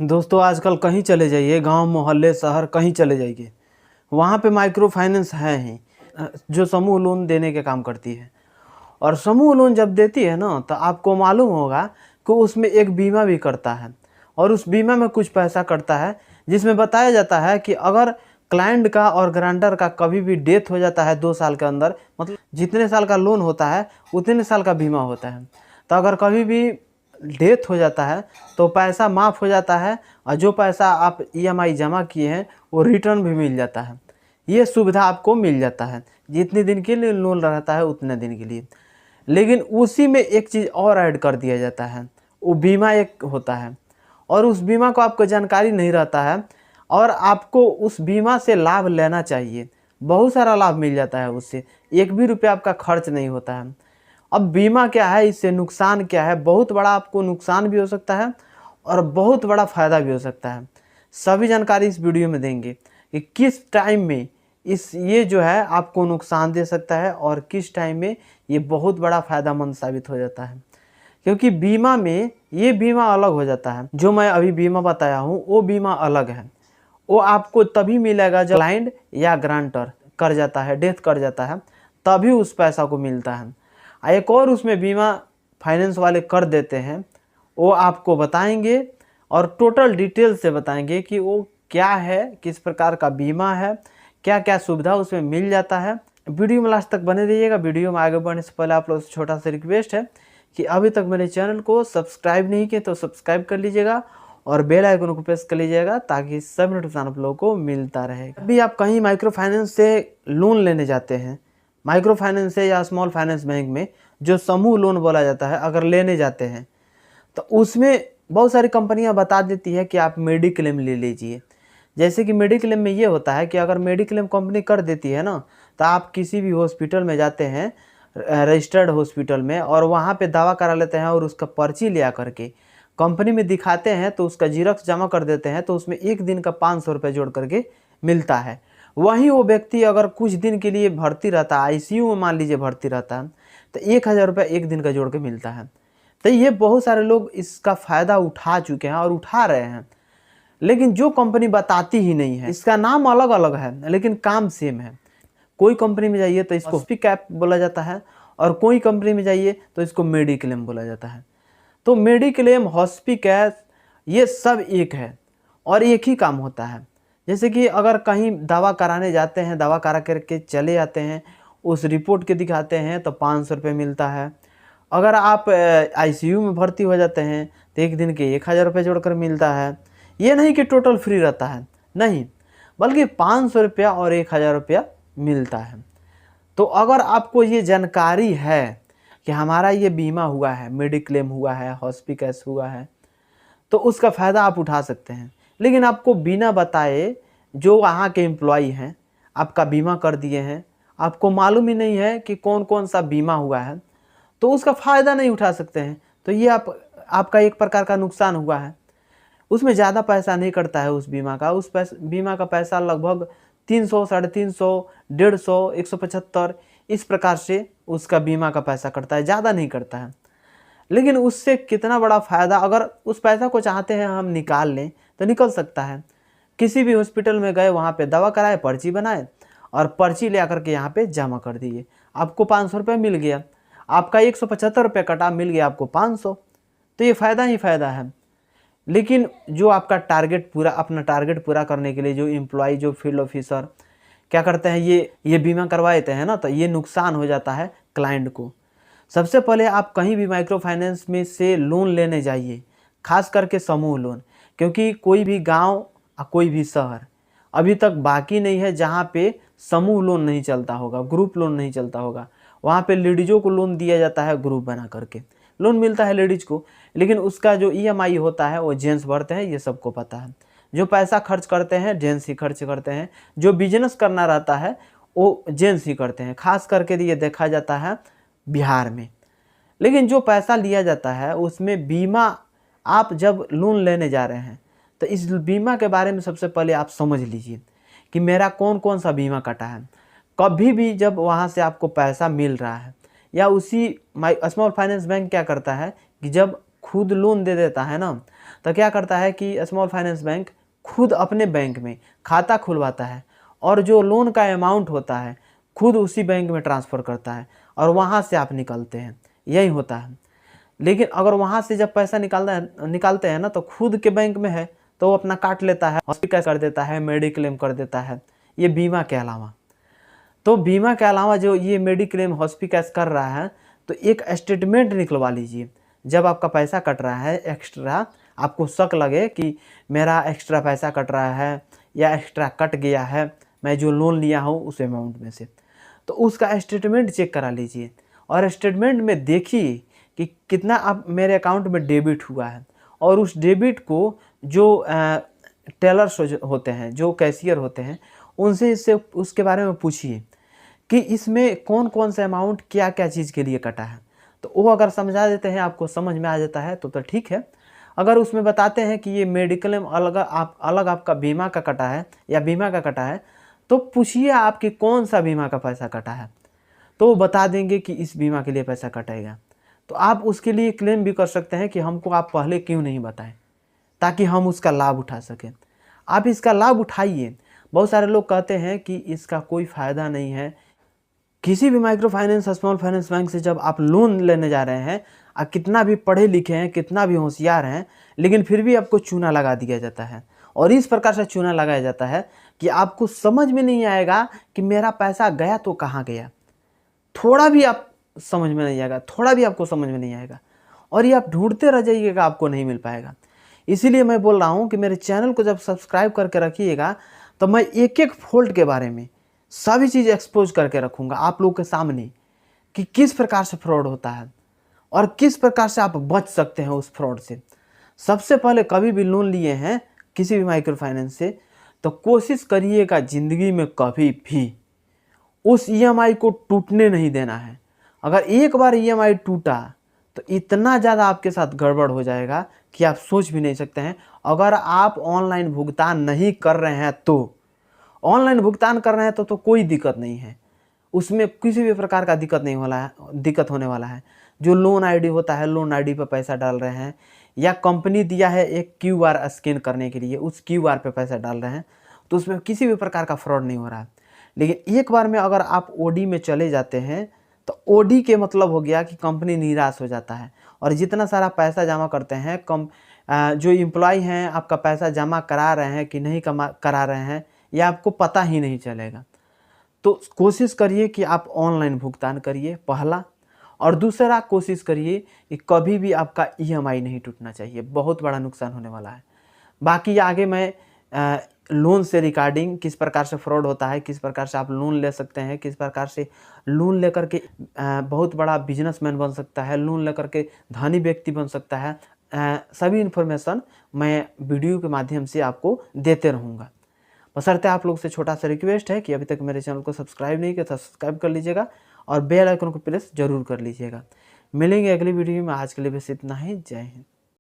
दोस्तों आजकल कहीं चले जाइए, गांव मोहल्ले शहर कहीं चले जाइए, वहाँ पे माइक्रो फाइनेंस है ही जो समूह लोन देने के काम करती है। और समूह लोन जब देती है ना, तो आपको मालूम होगा कि उसमें एक बीमा भी करता है और उस बीमा में कुछ पैसा कटता है, जिसमें बताया जाता है कि अगर क्लाइंट का और गारंटर का कभी भी डेथ हो जाता है 2 साल के अंदर, मतलब जितने साल का लोन होता है उतने साल का बीमा होता है। तो अगर कभी भी डेथ हो जाता है तो पैसा माफ़ हो जाता है और जो पैसा आप ईएमआई जमा किए हैं वो रिटर्न भी मिल जाता है। ये सुविधा आपको मिल जाता है, जितने दिन के लिए लोन रहता है उतने दिन के लिए। लेकिन उसी में एक चीज़ और ऐड कर दिया जाता है, वो बीमा एक होता है और उस बीमा को आपको जानकारी नहीं रहता है और आपको उस बीमा से लाभ लेना चाहिए। बहुत सारा लाभ मिल जाता है उससे, एक भी रुपया आपका खर्च नहीं होता है। अब बीमा क्या है, इससे नुकसान क्या है? बहुत बड़ा आपको नुकसान भी हो सकता है और बहुत बड़ा फ़ायदा भी हो सकता है। सभी जानकारी इस वीडियो में देंगे कि किस टाइम में ये जो है आपको नुकसान दे सकता है और किस टाइम में ये बहुत बड़ा फ़ायदामंद साबित हो जाता है। क्योंकि बीमा में ये बीमा अलग हो जाता है, जो मैं अभी बीमा बताया हूँ वो बीमा अलग है। वो आपको तभी मिलेगा जब क्लाइंट या ग्रांटर कर जाता है, डेथ कर जाता है, तभी उस पैसा को मिलता है। एक और उसमें बीमा फाइनेंस वाले कर देते हैं, वो आपको बताएंगे और टोटल डिटेल से बताएंगे कि वो क्या है, किस प्रकार का बीमा है, क्या क्या सुविधा उसमें मिल जाता है। वीडियो में लास्ट तक बने रहिएगा। वीडियो में आगे बढ़ने से पहले आप लोग से छोटा सा रिक्वेस्ट है कि अभी तक मेरे चैनल को सब्सक्राइब नहीं किए तो सब्सक्राइब कर लीजिएगा और बेल आइकन को प्रेस कर लीजिएगा ताकि सब नोटिफिकेशन आप लोगों को मिलता रहेगा। अभी आप कहीं माइक्रो फाइनेंस से लोन लेने जाते हैं, माइक्रो फाइनेंस से या स्मॉल फाइनेंस बैंक में जो समूह लोन बोला जाता है, अगर लेने जाते हैं तो उसमें बहुत सारी कंपनियां बता देती है कि आप मेडिक्लेम ले लीजिए। जैसे कि मेडिक्लेम में ये होता है कि अगर मेडिक्लेम कंपनी कर देती है ना, तो आप किसी भी हॉस्पिटल में जाते हैं, रजिस्टर्ड हॉस्पिटल में, और वहाँ पे दावा करा लेते हैं और उसका पर्ची ले आकर के कंपनी में दिखाते हैं, तो उसका जीरोक्स जमा कर देते हैं, तो उसमें एक दिन का 500 रुपये जोड़ करके मिलता है। वहीं वो व्यक्ति अगर कुछ दिन के लिए भर्ती रहता है, आईसीयू में मान लीजिए भर्ती रहता है, तो 1000 रुपये एक दिन का जोड़ के मिलता है। तो ये बहुत सारे लोग इसका फ़ायदा उठा चुके हैं और उठा रहे हैं, लेकिन जो कंपनी बताती ही नहीं है। इसका नाम अलग अलग है लेकिन काम सेम है। कोई कंपनी में जाइए तो इसको कैप बोला जाता है और कोई कंपनी में जाइए तो इसको मेडिक्लेम बोला जाता है। तो मेडिक्लेम, हॉस्पिकैश, ये सब एक है और एक ही काम होता है। जैसे कि अगर कहीं दवा कराने जाते हैं, दवा करा करके चले जाते हैं, उस रिपोर्ट के दिखाते हैं तो 500 रुपये मिलता है। अगर आप आईसीयू में भर्ती हो जाते हैं तो एक दिन के 1000 रुपये जोड़कर मिलता है। ये नहीं कि टोटल फ्री रहता है, नहीं, बल्कि 500 रुपया और 1000 रुपया मिलता है। तो अगर आपको ये जानकारी है कि हमारा ये बीमा हुआ है, मेडिक्लेम हुआ है, हॉस्पिकैश हुआ है, तो उसका फ़ायदा आप उठा सकते हैं। लेकिन आपको बिना बताए जो वहाँ के एम्प्लॉई हैं आपका बीमा कर दिए हैं, आपको मालूम ही नहीं है कि कौन कौन सा बीमा हुआ है, तो उसका फ़ायदा नहीं उठा सकते हैं। तो ये आपका एक प्रकार का नुकसान हुआ है। उसमें ज़्यादा पैसा नहीं कटता है उस बीमा का। बीमा का पैसा लगभग 300, 350, 150, 175 इस प्रकार से उसका बीमा का पैसा कटता है, ज़्यादा नहीं कटता है। लेकिन उससे कितना बड़ा फ़ायदा, अगर उस पैसा को चाहते हैं हम निकाल लें तो निकल सकता है। किसी भी हॉस्पिटल में गए, वहाँ पे दवा कराए, पर्ची बनाए और पर्ची ले आकर के यहाँ पे जमा कर दिए, आपको 500 रुपये मिल गया। आपका 175 रुपये कटा, मिल गया आपको 500। तो ये फ़ायदा ही फ़ायदा है। लेकिन जो आपका अपना टारगेट पूरा करने के लिए जो एम्प्लॉय, जो फील्ड ऑफिसर क्या करते हैं, ये बीमा करवा देते हैं ना, तो ये नुकसान हो जाता है क्लाइंट को। सबसे पहले आप कहीं भी माइक्रो फाइनेंस में से लोन लेने जाइए, खास करके समूह लोन, क्योंकि कोई भी गांव, कोई भी शहर अभी तक बाकी नहीं है जहां पे समूह लोन नहीं चलता होगा, ग्रुप लोन नहीं चलता होगा। वहां पे लेडीज़ों को लोन दिया जाता है, ग्रुप बना करके लोन मिलता है लेडीज़ को, लेकिन उसका जो ईएमआई होता है वो जेंट्स भरते हैं, ये सबको पता है। जो पैसा खर्च करते हैं जेंट्स ही खर्च करते हैं, जो बिजनेस करना रहता है वो जेंट्स ही करते हैं, खास करके ये देखा जाता है बिहार में। लेकिन जो पैसा लिया जाता है उसमें बीमा, आप जब लोन लेने जा रहे हैं तो इस बीमा के बारे में सबसे पहले आप समझ लीजिए कि मेरा कौन कौन सा बीमा कटा है। कभी भी जब वहाँ से आपको पैसा मिल रहा है, या उसी स्मॉल फाइनेंस बैंक क्या करता है कि जब खुद लोन दे देता है ना, तो क्या करता है कि स्मॉल फाइनेंस बैंक खुद अपने बैंक में खाता खुलवाता है और जो लोन का अमाउंट होता है खुद उसी बैंक में ट्रांसफ़र करता है और वहाँ से आप निकलते हैं, यही होता है। लेकिन अगर वहाँ से जब पैसा निकालते हैं ना तो खुद के बैंक में है तो वो अपना काट लेता है, हॉस्पिटल कर देता है, मेडिक्लेम कर देता है, ये बीमा के अलावा। तो बीमा के अलावा जो ये मेडिक्लेम हॉस्पिटल कर रहा है तो एक स्टेटमेंट निकलवा लीजिए। जब आपका पैसा कट रहा है एक्स्ट्रा, आपको शक लगे कि मेरा एक्स्ट्रा पैसा कट रहा है या एक्स्ट्रा कट गया है मैं जो लोन लिया हूँ उस अमाउंट में से, तो उसका स्टेटमेंट चेक करा लीजिए और स्टेटमेंट में देखिए कि कितना अब मेरे अकाउंट में डेबिट हुआ है। और उस डेबिट को जो टेलर्स होते हैं, जो कैशियर होते हैं, उनसे इससे उसके बारे में पूछिए कि इसमें कौन कौन सा अमाउंट क्या क्या चीज़ के लिए कटा है। तो वो अगर समझा देते हैं, आपको समझ में आ जाता है तो ठीक है। अगर उसमें बताते हैं कि ये मेडिक्लेम अलग आपका बीमा का कटा है या बीमा का कटा है, तो पूछिए आपके कौन सा बीमा का पैसा कटा है, तो वो बता देंगे कि इस बीमा के लिए पैसा कटेगा। तो आप उसके लिए क्लेम भी कर सकते हैं कि हमको आप पहले क्यों नहीं बताएं, ताकि हम उसका लाभ उठा सकें। आप इसका लाभ उठाइए। बहुत सारे लोग कहते हैं कि इसका कोई फ़ायदा नहीं है। किसी भी micro finance, small finance bank से जब आप लोन लेने जा रहे हैं, आप कितना भी पढ़े लिखे हैं, कितना भी होशियार हैं, लेकिन फिर भी आपको चूना लगा दिया जाता है। और इस प्रकार से चूना लगाया जाता है कि आपको समझ में नहीं आएगा कि मेरा पैसा गया तो कहाँ गया। थोड़ा भी आप समझ में नहीं आएगा, थोड़ा भी आपको समझ में नहीं आएगा, और ये आप ढूंढते रह जाइएगा, आपको नहीं मिल पाएगा। इसीलिए मैं बोल रहा हूँ कि मेरे चैनल को जब सब्सक्राइब करके रखिएगा तो मैं एक एक फॉल्ट के बारे में सभी चीज़ एक्सपोज करके रखूँगा आप लोगों के सामने कि किस प्रकार से फ्रॉड होता है और किस प्रकार से आप बच सकते हैं उस फ्रॉड से। सबसे पहले कभी भी लोन लिए हैं किसी भी माइक्रो फाइनेंस से तो कोशिश करिएगा ज़िंदगी में कभी भी उस ईएमआई को टूटने नहीं देना है। अगर एक बार ईएमआई टूटा तो इतना ज़्यादा आपके साथ गड़बड़ हो जाएगा कि आप सोच भी नहीं सकते हैं। अगर आप ऑनलाइन भुगतान नहीं कर रहे हैं तो ऑनलाइन भुगतान कर रहे हैं तो कोई दिक्कत नहीं है, उसमें किसी भी प्रकार का दिक्कत होने वाला है। जो लोन आईडी होता है, लोन आईडी पर पैसा डाल रहे हैं या कंपनी दिया है एक क्यूआर स्कैन करने के लिए, उस क्यूआर पे पैसा डाल रहे हैं, तो उसमें किसी भी प्रकार का फ्रॉड नहीं हो रहा है। लेकिन एक बार में अगर आप ओडी में चले जाते हैं तो ओडी के मतलब हो गया कि कंपनी निराश हो जाता है और जितना सारा पैसा जमा करते हैं जो एम्प्लॉय हैं आपका पैसा जमा करा रहे हैं कि नहीं करा रहे हैं यह आपको पता ही नहीं चलेगा। तो कोशिश करिए कि आप ऑनलाइन भुगतान करिए पहला, और दूसरा कोशिश करिए कि कभी भी आपका ईएमआई नहीं टूटना चाहिए, बहुत बड़ा नुकसान होने वाला है। बाकी आगे मैं लोन से रिगार्डिंग किस प्रकार से फ्रॉड होता है, किस प्रकार से आप लोन ले सकते हैं, किस प्रकार से लोन लेकर के बहुत बड़ा बिजनेसमैन बन सकता है, लोन लेकर के धनी व्यक्ति बन सकता है, सभी इन्फॉर्मेशन मैं वीडियो के माध्यम से आपको देते रहूँगा। बशर्ते आप लोग से छोटा सा रिक्वेस्ट है कि अभी तक मेरे चैनल को सब्सक्राइब नहीं किया तो सब्सक्राइब कर लीजिएगा और बेल आइकन को प्रेस जरूर कर लीजिएगा। मिलेंगे अगली वीडियो में, आज के लिए बस इतना ही। जय हिंद।